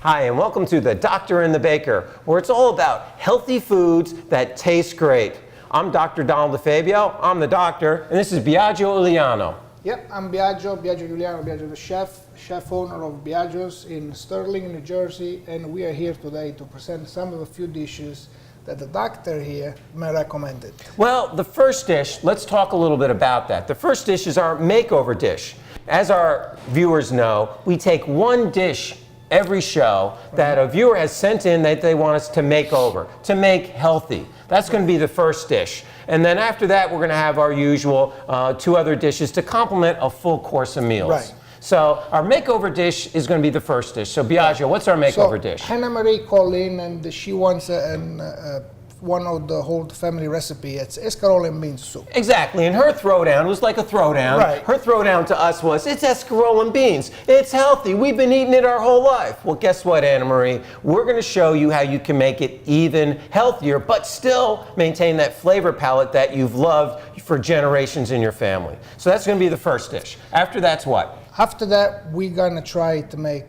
Hi, and welcome to The Doctor and the Baker, where it's all about healthy foods that taste great. I'm Dr. Donald DeFabio, I'm the doctor, and this is Biagio Uliano. Yep, I'm Biagio Uliano, Biagio the chef owner of Biagio's in Sterling, New Jersey, and we are here today to present some of a few dishes that the doctor here may recommend it. Well, the first dish, let's talk a little bit about that. The first dish is our makeover dish. As our viewers know, we take one dish every show that a viewer has sent in that they want us to make over, to make healthy. That's going to be the first dish. And then after that, we're going to have our usual two other dishes to complement a full course of meals. Right. So our makeover dish is going to be the first dish. So Biagio, what's our makeover dish? Hannah Marie called in and she wants one of the whole family recipe. It's Escarole and Bean soup. Exactly, and her throwdown was like a throwdown. Right. Her throwdown to us was, it's Escarole and Beans. It's healthy. We've been eating it our whole life. Well, guess what, Anna Marie? We're going to show you how you can make it even healthier, but still maintain that flavor palette that you've loved for generations in your family. So that's going to be the first dish. After that's what? After that, we're going to try to make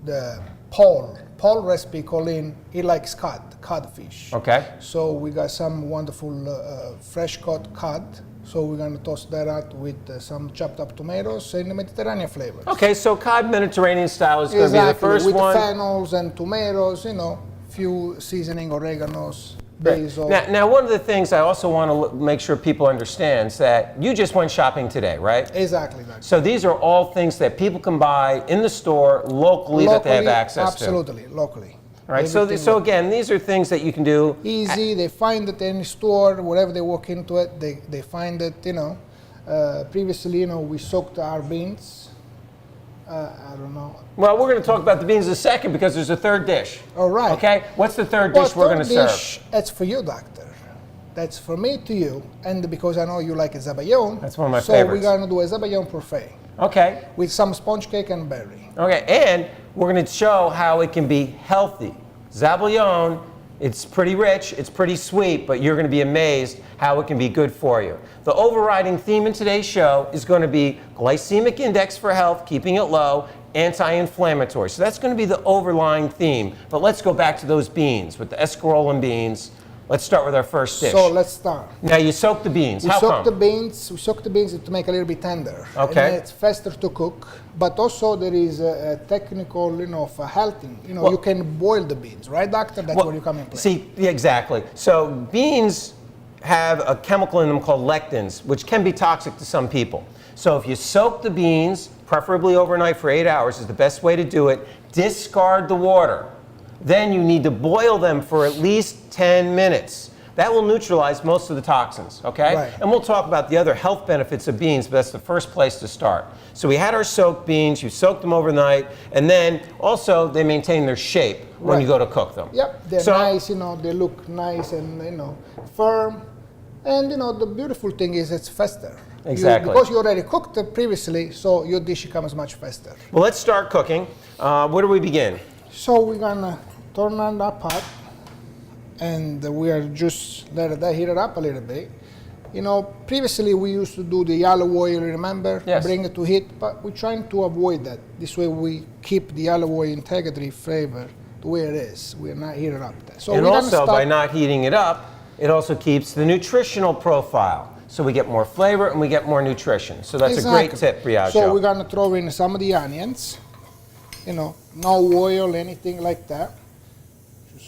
the Paul recipe. Colin, he likes codfish. Okay. So we got some wonderful fresh caught cod. So we're going to toast that out with some chopped up tomatoes and the Mediterranean flavors. Okay, so cod Mediterranean style is going to be the first with one. With fennels and tomatoes, you know, few seasoning, oreganos, basil. Now, one of the things I also want to make sure people understand is that you just went shopping today, right? Exactly. That. So these are all things that people can buy in the store locally that they have access absolutely, locally. All right, so again, these are things that you can do. Easy, they find it in the store, wherever they walk into it, they find it, you know. Previously, you know, we soaked our beans. I don't know. Well, we're going to talk about the beans in a second because there's a third dish. All right. Okay, what's the third dish we're going to serve? That's for you, doctor. That's for me to you, and because I know you like a zabayon. That's one of my so favorites. So we're going to do a zabayon parfait. Okay. With some sponge cake and berry. Okay, and we're going to show how it can be healthy. Zabayon, it's pretty rich, it's pretty sweet, but you're going to be amazed how it can be good for you. The overriding theme in today's show is going to be glycemic index for health, keeping it low, anti-inflammatory. So that's going to be the overlying theme. But let's go back to those beans with the Escarole and Beans. Let's start with our first dish. So let's start. Now you soak the beans. We soak the beans to make a little bit tender. Okay. And it's faster to cook, but also there is a technical, you know, for healthing. You know, you can boil the beans, right, doctor? That's where you come in play. See, exactly. So beans have a chemical in them called lectins, which can be toxic to some people. So if you soak the beans, preferably overnight for 8 hours is the best way to do it. Discard the water. Then you need to boil them for at least 10 minutes. That will neutralize most of the toxins, okay? Right. And we'll talk about the other health benefits of beans, but that's the first place to start. So we had our soaked beans, you soaked them overnight, and then also they maintain their shape when you go to cook them. Yep, they're nice, you know, they look nice and, you know, firm. And, you know, the beautiful thing is it's faster. Exactly. Because you already cooked it previously, so your dish becomes much faster. Well, let's start cooking. Where do we begin? So we're gonna turn on that pot, and we are just let that heat it up a little bit. You know, previously we used to do the yellow oil, remember? Yes. Bring it to heat, but we're trying to avoid that. This way we keep the yellow oil integrity flavor the way it is. We're not heating it up. So and also, by not heating it up, it also keeps the nutritional profile. So we get more flavor and we get more nutrition. So that's a great tip, Biagio. So we're gonna throw in some of the onions. You know, no oil, anything like that.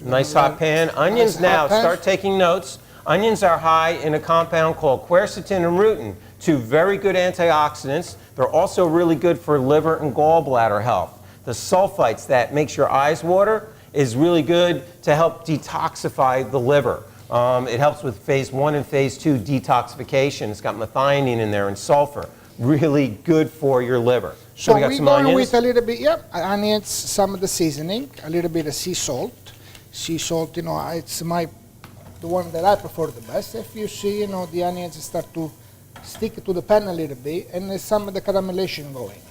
Nice hot pan. Onions now, start taking notes. Onions are high in a compound called quercetin and rutin, two very good antioxidants. They're also really good for liver and gallbladder health. The sulfites that makes your eyes water is really good to help detoxify the liver. It helps with phase 1 and phase 2 detoxification. It's got methionine in there and sulfur. Really good for your liver. So we got some onions. With a little bit, onions, some of the seasoning, a little bit of sea salt. Sea salt, you know, it's the one that I prefer the best. If you see, you know, the onions start to stick to the pan a little bit, and there's some of the caramelization going.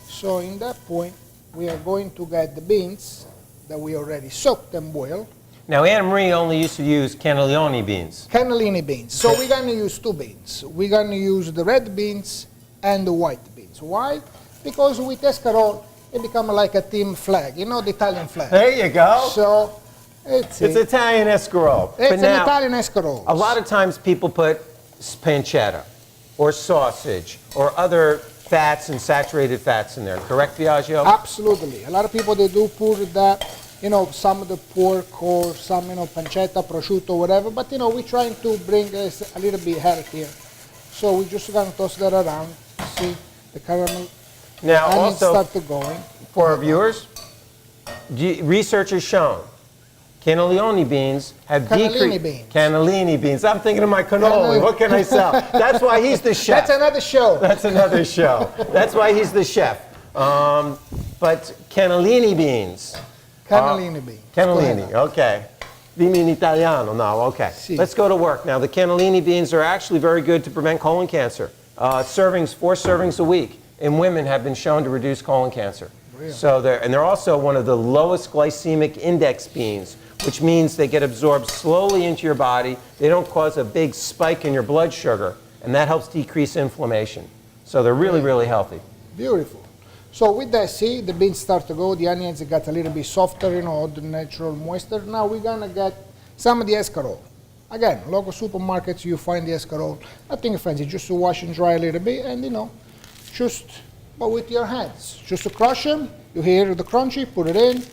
So in that point, we are going to get the beans that we already soaked and boiled. Now, Anna Marie only used to use cannellini beans. Cannellini beans. So we're going to use two beans. We're going to use the red beans and the white beans. Why? Because with escarole, it becomes like a team flag, you know, the Italian flag. There you go. So it's Italian escarole. It's But an now, Italian escarole. a lot of times people put pancetta or sausage or other fats and saturated fats in there. Correct, Biagio? Absolutely. A lot of people, they do put that, you know, some of the pork or some, you know, pancetta, prosciutto, whatever. But, you know, we're trying to bring this a little bit healthier. So we're just going to toss that around. See the caramel. Now, and also, start to going. for our viewers, research has shown cannellini beans have Cannellini beans. Cannellini beans. I'm thinking of my cannoli. What can I sell? That's why he's the chef. That's another show. That's another show. That's why he's the chef. But cannellini beans. Cannellini beans. Cannellini, okay. Dimmi in Italiano now, okay. Sì. Let's go to work. Now, the cannellini beans are actually very good to prevent colon cancer. 4 servings a week in women have been shown to reduce colon cancer. Really? So they're also one of the lowest glycemic index beans, which means they get absorbed slowly into your body. They don't cause a big spike in your blood sugar, and that helps decrease inflammation. So they're really, really healthy. Beautiful. So with that, see, the beans start to go. The onions got a little bit softer, you know, the natural moisture. Now we're going to get some of the escarole. Again, local supermarkets, you find the escarole. Nothing fancy, just to wash and dry a little bit, and, you know, just, but with your hands. Just to crush them. You hear the crunchy, put it in,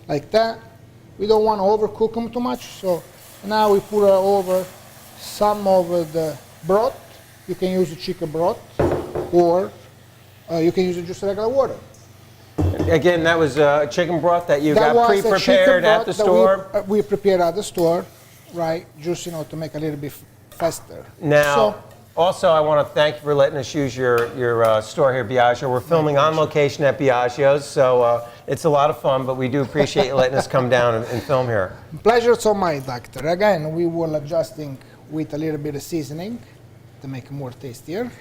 like that. We don't want to overcook them too much, so now we put over some of the broth. You can use the chicken broth, or you can use just regular water. Again, that was chicken broth that you That got was the pre-prepared chicken at the broth that store? we prepared at the store, right? Just, you know, to make a little bit faster. Now, So, also, I want to thank you for letting us use your store here, Biagio. We're filming on location at Biagio's, so it's a lot of fun, but we do appreciate you letting us come down and film here. pleasure's all mine, doctor. Again, we will adjusting with a little bit of seasoning to make it more tastier.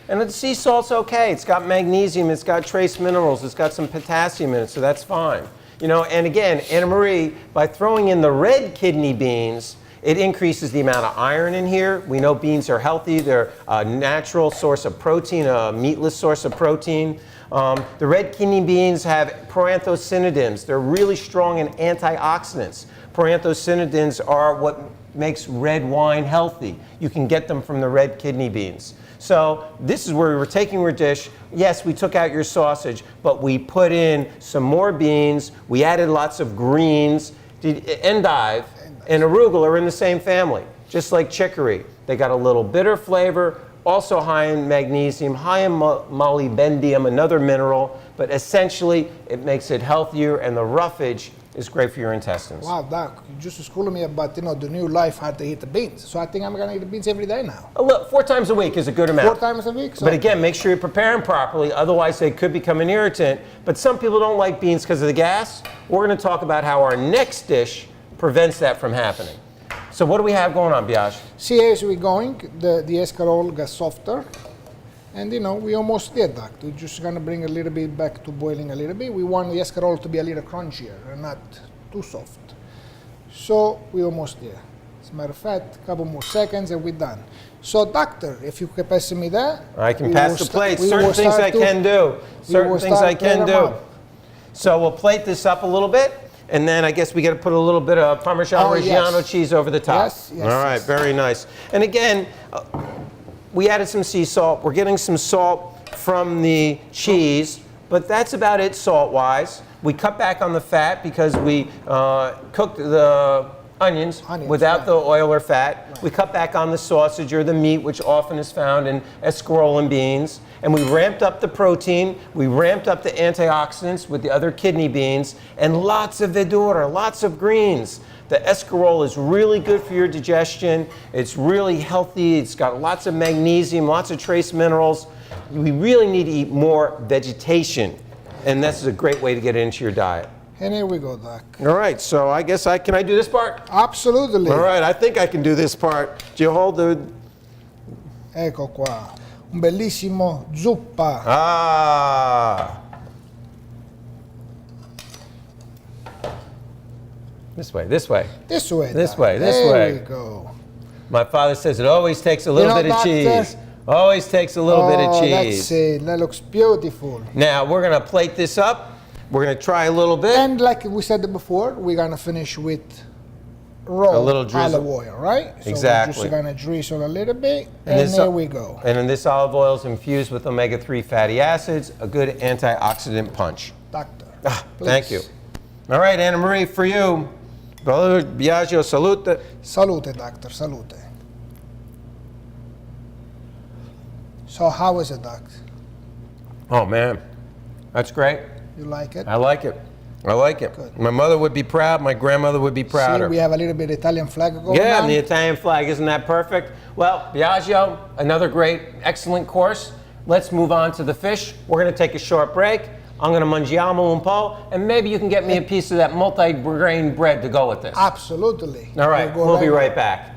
And the sea salt's okay. It's got magnesium, it's got trace minerals, it's got some potassium in it, so that's fine. You know, and again, Anna Marie, by throwing in the red kidney beans, it increases the amount of iron in here. We know beans are healthy. They're a natural source of protein, a meatless source of protein. The red kidney beans have proanthocyanidins. They're really strong in antioxidants. Proanthocyanidins are what makes red wine healthy. You can get them from the red kidney beans. So this is where we were taking your dish. Yes, we took out your sausage, but we put in some more beans. We added lots of greens. Endive and arugula are in the same family, just like chicory. They got a little bitter flavor, also high in magnesium, high in molybdenum, another mineral, but essentially it makes it healthier, and the roughage is great for your intestines. Wow, doc, you just schooling me about, you know, the new life, how to eat the beans. So I think I'm gonna eat the beans every day now. Look, 4 times a week is a good amount. 4 times a week. So But again, make sure you prepare them properly, otherwise they could become an irritant. But some people don't like beans because of the gas. We're going to talk about how our next dish prevents that from happening. So what do we have going on, Biagio? see, as we're going, the escarole gets softer. And, you know, we almost did that. We're just going to bring a little bit back to boiling a little bit. We want the escarole to be a little crunchier and not too soft. So we almost there. As a matter of fact, a couple more seconds and we're done. So, doctor, if you can pass me that. I can pass the plate. Certain things I can do. Certain things I can do. So we'll plate this up a little bit. And then I guess we got to put a little bit of Parmesan Reggiano cheese over the top. Yes, yes. All right, yes. very nice. And again, we added some sea salt. We're getting some salt from the cheese, but that's about it salt-wise. We cut back on the fat because we cooked the onions without right. the oil or fat. Right. We cut back on the sausage or the meat, which often is found in escarole and beans. And we ramped up the protein, we ramped up the antioxidants with the other kidney beans, and lots of verdura, lots of greens. The escarole is really good for your digestion. It's really healthy. It's got lots of magnesium, lots of trace minerals. We really need to eat more vegetation, and this is a great way to get it into your diet. And here we go, Doc. All right, so I guess can I do this part? Absolutely. All right, I think I can do this part. Do you hold the... Ecco qua. Un bellissimo zuppa. Ah! This way, this way. This way. This Doc. way, this there way. There we go. My father says it always takes a little bit of doctor, cheese. Always takes a little bit of cheese. That's it. That looks beautiful. Now, we're going to plate this up. We're going to try a little bit. And like we said before, we're going to finish with raw A little drizzle. olive oil, right? So Exactly. we're just going to drizzle a little bit, and there we go. And then this olive oil is infused with omega-3 fatty acids, a good antioxidant punch. Doctor, Thank you. All right, Anna Marie, for you. Biagio, salute. Salute, doctor, salute. So how is it, doctor? Oh, man. That's great. You like it? I like it. I like it. Good. My mother would be proud. My grandmother would be prouder. See, we have a little bit of Italian flag going Yeah, on. and the Italian flag. Isn't that perfect? Well, Biagio, another great, excellent course. Let's move on to the fish. We're going to take a short break. I'm going to mangiamo un po', and maybe you can get me a piece of that multi-grain bread to go with this. Absolutely. All right, we'll be right back.